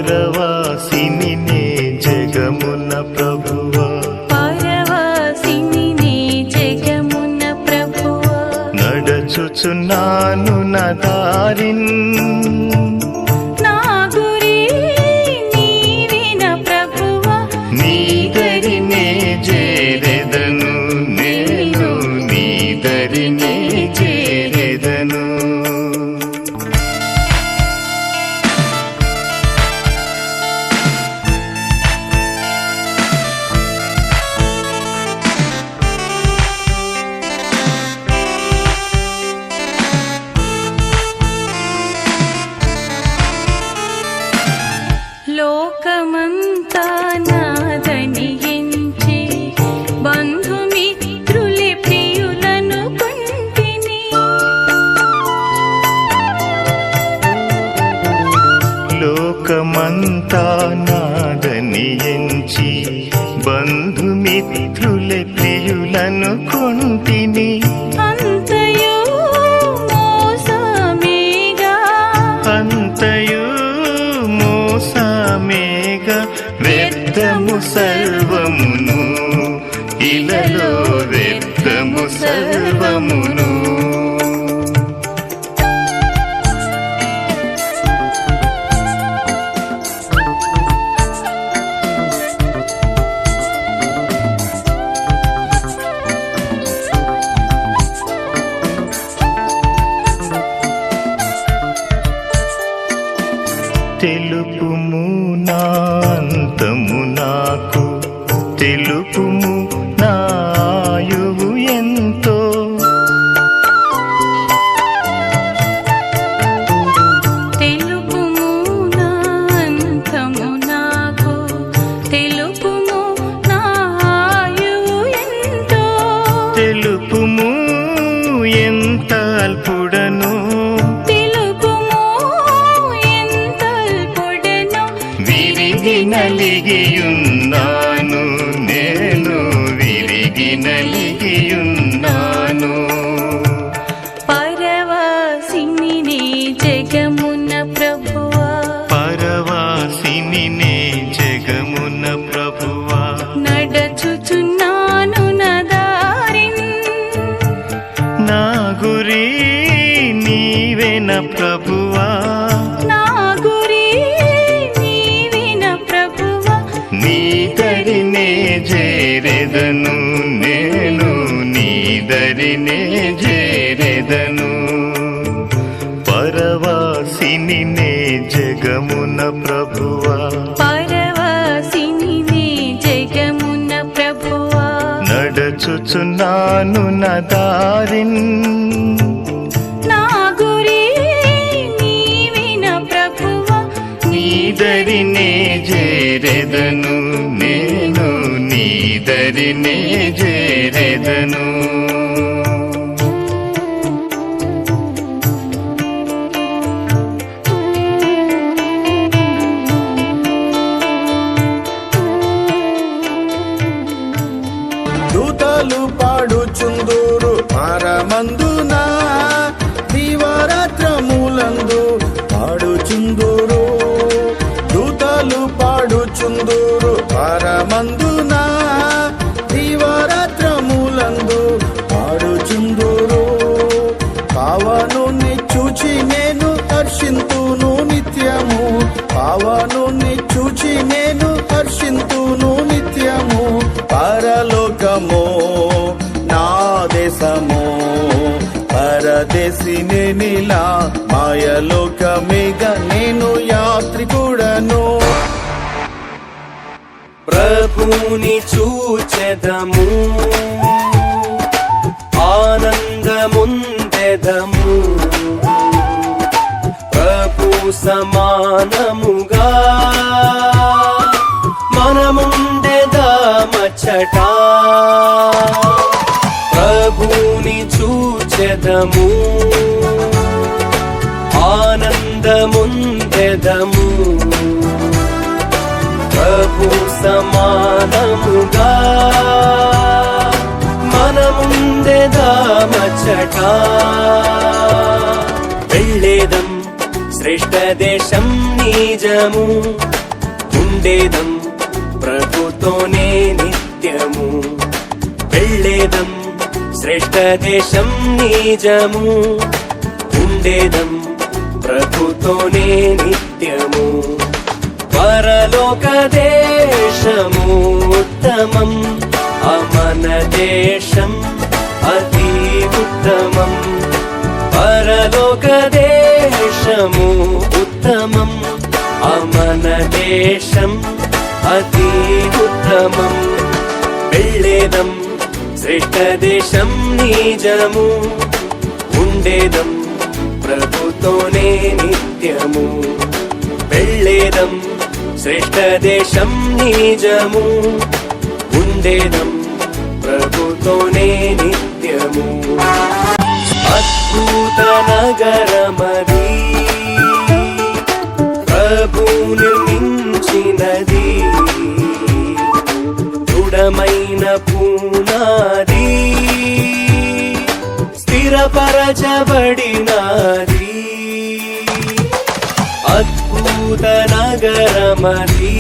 పరవాసిని నే జగమున ప్రభువా, పరవాసిని నే జగమున ప్రభువా, నడచుచున్నాను నా దారిన్ నా గురి నీవేన ప్రభువా, నీ దరినే చేరెదను, నేను నీ దరినే చేరెదను. లోకమంతా నాదని ఎంచి బంధుమిత్రులే ప్రియులను కొంటిని, లోకమంతా నాదని ఎంచి బంధుమిత్రులే ప్రియులను కొంటిని, అంతయు మోసమేగా, అంతయు మోసమేగ వ్యర్థము సర్వమును, ఇలలో వ్యర్థము సర్వమును. తెలుపుము నా అంతము నాకు, తెలుపుము నా ఆయువు ఎంతో, తెలుపుము నా అంతము నాకు, తెలుపుము నా ఆయువు ఎంతో, తెలుపుము ఎంత అల్పుడను, తెలుపుము ఎంత అల్పుడెనో, విరిగి నలిగియున్నాను, నేను విరిగి నలిగియున్నాను. పరవాసిని నే జగమున ప్రభువా, పరవాసిని నే జగమున ప్రభువా, నడచుచున్నాను నా దారిన్ నా గురి నీవేన ప్రభువా, నా గురి నీవేన ప్రభువా, నీ దరినే చేరెదను, నేను నీ దరినే చేరెదను. పరవాసిని నే జగమున ప్రభువా, పరవాసిని నే జగమున ప్రభువా, నడచుచున్నాను నా దారిన్ నా గురి నీవేన ప్రభువా, నీ దరినే చేరెదను, నేను నీ దరినే చేరెదను. దూతలు పాడుచుందురు పరమందున, దివారాత్రములందు పాడుచుందురు, దూతలు పాడుచుందురు పరమందున, దివారాత్రములందు పాడుచుందురు. పావనుని చూచి నేను హర్షింతును నిత్యము, పావనుని చూచి నేను హర్షింతును నిత్యము. పరలోకము నా దేశము, పరదేశిని నీలా మాయలోకమేగా నేను యాత్రికుడను. ప్రభుని చూచెదము, ఆనందముందెదము, ప్రభు సమానముగా మనముండెదమచ్చట. ప్రభుని చూచెదము, ఆనందముందెదము, ప్రభు సమానముగా మనముండెదమచ్చట. వెళ్ళేదం శ్రేష్ఠ శ్రేష్ఠ దేశం నిజము ఉండేదం ప్రభుతోనే నిత్యము వెళ్ళేదం శ్రేష్ఠ దేశం నిజము ఉండేదం ప్రభుతోనే నిత్యము పరలోక దేశము ఉత్తమం అమన దేశం అతి ఉత్తమం పరలోక దేశము ఉత్తమం అమన దేశం అతి ఉత్తమం వెళ్ళేదం శ్రేష్ఠ దేశం నిజము ఉండేదం ప్రభుతోనే నిత్యము వెళ్ళేదం శ్రేష్ఠ దేశం నిజము ఉండేదం ప్రభుతోనే నిత్యము అద్భుత నగరమది ప్రభు నిర్మించినది దృఢమైన పునాది స్థిరపరచబడినది అద్భుత నగరమది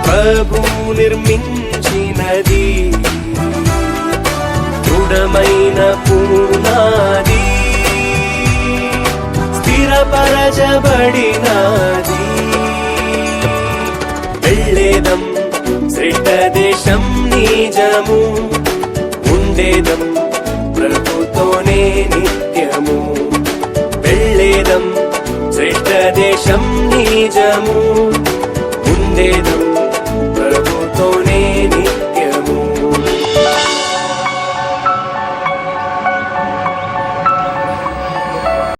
ప్రభు నిర్మించినది దృఢమైన పునాది స్థిరపరచబడినది వెళ్ళేదం శ్రేష్ఠ దేశం నిజము ఉండేదం ప్రభుతోనే నిత్యము వెళ్ళేదం శ్రేష్ఠ దేశం నిజము ఉండేదం